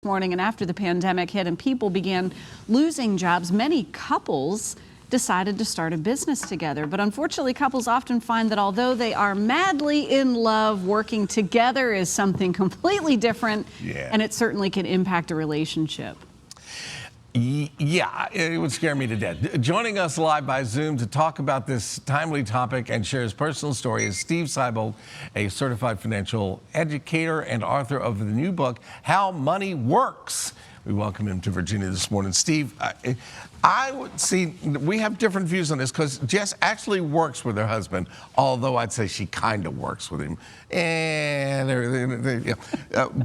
Morning, and after the pandemic hit and people began losing jobs, many couples decided to start a business together. But unfortunately, couples often find that although they are madly in love, working together is something completely different, and it certainly can impact a relationship. Yeah, it would scare me to death. Joining us live by Zoom to talk about this timely topic and share his personal story is Steve Sieblold, a certified financial educator and author of the new book, How Money Works. We welcome him to Virginia this morning. Steve, I would see we have different views on this because Jess actually works with her husband, although I'd say she kind of works with him.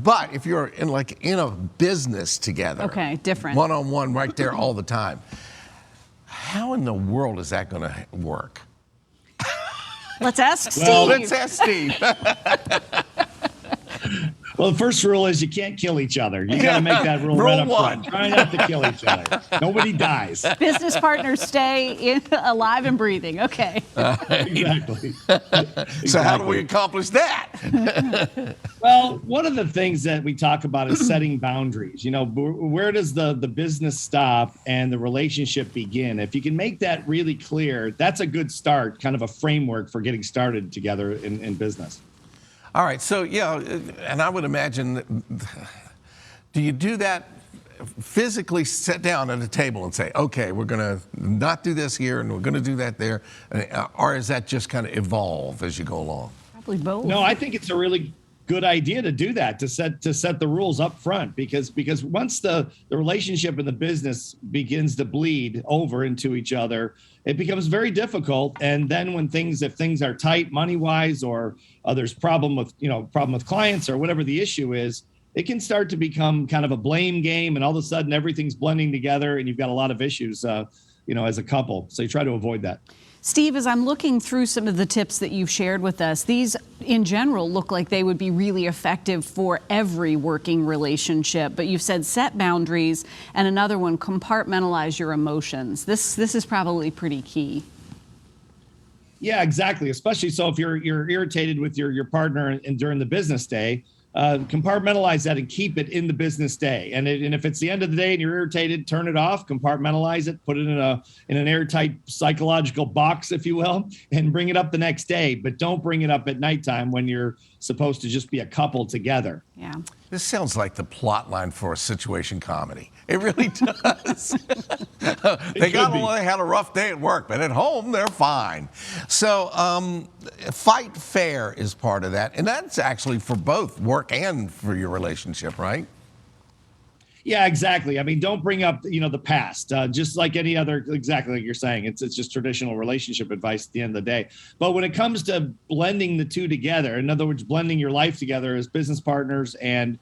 But if you're in a business together, okay, different, one-on-one, right there all the time, how in the world is that going to work? Let's ask Steve. Well, let's ask Steve. Well, the first rule is you can't kill each other. You got to make that rule right up front. Try not to kill each other. Nobody dies. Business partners stay alive and breathing. Okay. Exactly. So how do we accomplish that? Well, one of the things that we talk about is setting boundaries. You know, where does the business stop and the relationship begin? If you can make that really clear, that's a good start, kind of a framework for getting started together in business. All right, so and I would imagine, do you do that physically sit down at a table and say, okay, we're gonna not do this here and we're gonna do that there, or is that just kind of evolve as you go along? Probably both. No, I think it's a really good idea to do that, to set the rules up front, because once the relationship and the business begins to bleed over into each other, it becomes very difficult. And then if things are tight money wise, or there's problem with clients or whatever the issue is, it can start to become kind of a blame game, and all of a sudden everything's blending together and you've got a lot of issues as a couple. So you try to avoid that. Steve, as I'm looking through some of the tips that you've shared with us, these in general look like they would be really effective for every working relationship. But you've said set boundaries, and another one, compartmentalize your emotions. This is probably pretty key. Yeah, exactly. Especially so if you're irritated with your partner and during the business day, compartmentalize that and keep it in the business day. And if it's the end of the day and you're irritated, turn it off, compartmentalize it, put it in an airtight psychological box, if you will, and bring it up the next day. But don't bring it up at nighttime when you're supposed to just be a couple together. Yeah. This sounds like the plot line for a situation comedy. It really does. They had a rough day at work, but at home they're fine. So fight fair is part of that, and that's actually for both work and for your relationship, right? Yeah, exactly. I mean, don't bring up, the past, just like any other, exactly like you're saying. It's just traditional relationship advice at the end of the day. But when it comes to blending the two together, in other words, blending your life together as business partners and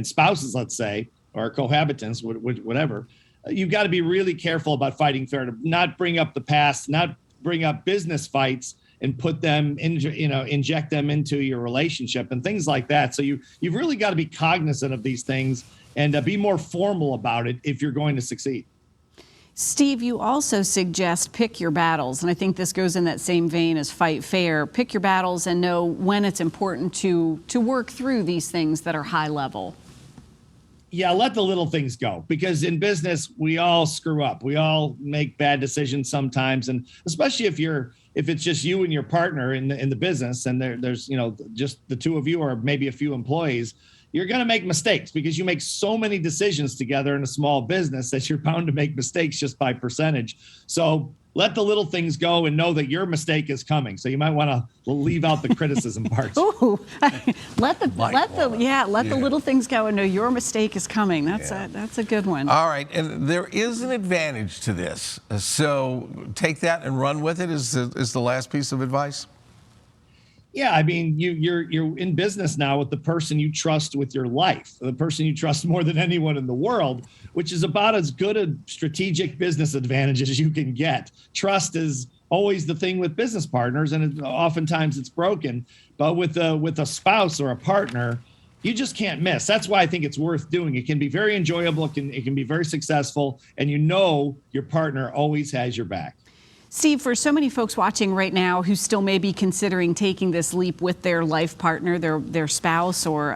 spouses, let's say, or cohabitants, whatever, you've got to be really careful about fighting fair, to not bring up the past, not bring up business fights and put them inject them into your relationship and things like that. So you've really got to be cognizant of these things and be more formal about it if you're going to succeed. Steve, you also suggest pick your battles, and I think this goes in that same vein as fight fair. Pick your battles and know when it's important to work through these things that are high level. Yeah, let the little things go, because in business, we all screw up. We all make bad decisions sometimes, and especially if it's just you and your partner in the business, and there's just the two of you or maybe a few employees, you're going to make mistakes because you make so many decisions together in a small business that you're bound to make mistakes just by percentage. So let the little things go and know that your mistake is coming. So you might want to leave out the criticism parts. Ooh, let the little things go and know your mistake is coming. That's a good one. All right, and there is an advantage to this. So take that and run with it is the last piece of advice. Yeah, I mean, you're in business now with the person you trust with your life, the person you trust more than anyone in the world, which is about as good a strategic business advantage as you can get. Trust is always the thing with business partners, and oftentimes it's broken. But with a spouse or a partner, you just can't miss. That's why I think it's worth doing. It can be very enjoyable. It can be very successful, and your partner always has your back. Steve, for so many folks watching right now who still may be considering taking this leap with their life partner, their spouse or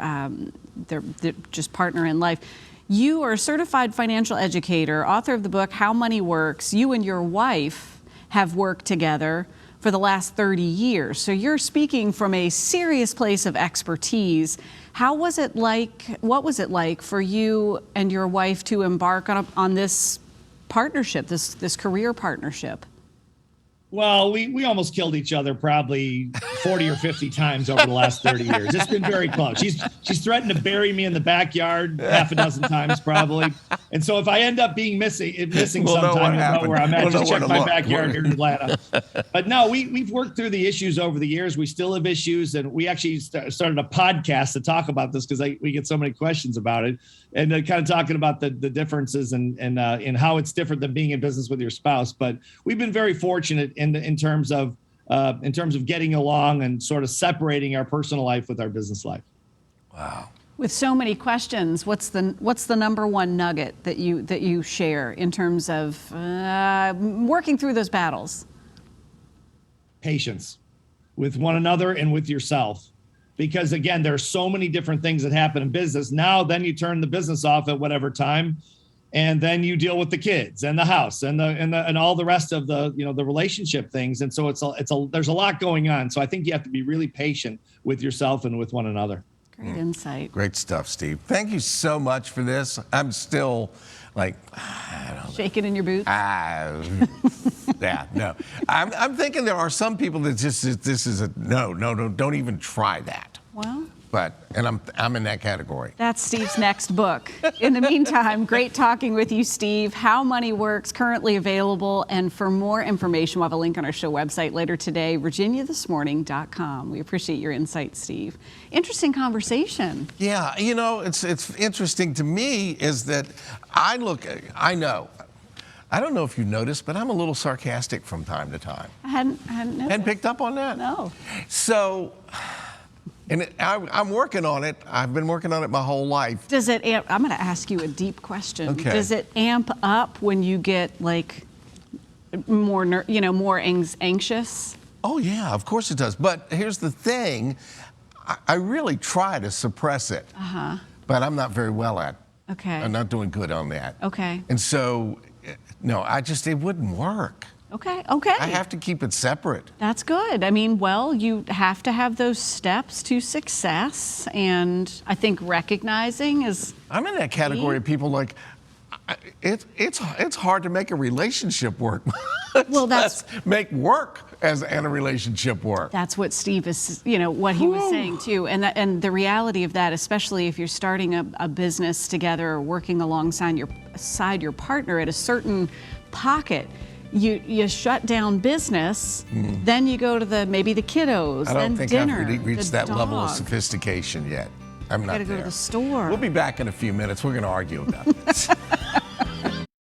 they're just partner in life. You are a certified financial educator, author of the book How Money Works. You and your wife have worked together for the last 30 years. So you're speaking from a serious place of expertise. What was it like for you and your wife to embark on this partnership, this career partnership? Well, we almost killed each other probably 40 or 50 times over the last 30 years. It's been very close. She's threatened to bury me in the backyard half a dozen times probably. And so if I end up being missing sometime, you'll know where I'm at. Just check my backyard here in Atlanta. But no, we've worked through the issues over the years. We still have issues, and we actually started a podcast to talk about this because we get so many questions about it, and kind of talking about the differences and how it's different than being in business with your spouse. But we've been very fortunate in terms of getting along and sort of separating our personal life with our business life. Wow. With so many questions, what's the number one nugget that you share in terms of working through those battles? Patience with one another and with yourself. Because again, there are so many different things that happen in business. Now, then you turn the business off at whatever time, and then you deal with the kids and the house and all the rest of the relationship things. And so there's a lot going on. So I think you have to be really patient with yourself and with one another. Great insight. Great stuff, Steve. Thank you so much for this. I'm still like, I don't know. Shaking in your boots? Yeah, no. I'm thinking there are some people that this is a no, don't even try that. Well. And I'm in that category. That's Steve's next book. In the meantime, great talking with you, Steve. How Money Works, currently available. And for more information, we'll have a link on our show website later today, virginiathismorning.com. We appreciate your insight, Steve. Interesting conversation. Yeah, it's interesting to me is that I don't know if you noticed, but I'm a little sarcastic from time to time. I hadn't noticed. Hadn't picked up on that? No. So, I'm working on it. I've been working on it my whole life. Does it amp? I'm going to ask you a deep question. Okay. Does it amp up when you get like more anxious? Oh yeah, of course it does. But here's the thing, I really try to suppress it. But I'm not very well at it. Okay. I'm not doing good on that. Okay. And so, no, it wouldn't work. Okay. I have to keep it separate. That's good. I mean, well, you have to have those steps to success, and I think recognizing is. I'm in that category of people like, it's hard to make a relationship work. Let's make work and a relationship work. That's what Steve is, what he was saying too, and the reality of that, especially if you're starting a business together or working alongside your partner at a certain pocket. You shut down business, then you go to maybe the kiddos, I don't think dinner, I've reached that level of sophistication yet. I'm not there. Gotta go to the store. We'll be back in a few minutes. We're going to argue about this.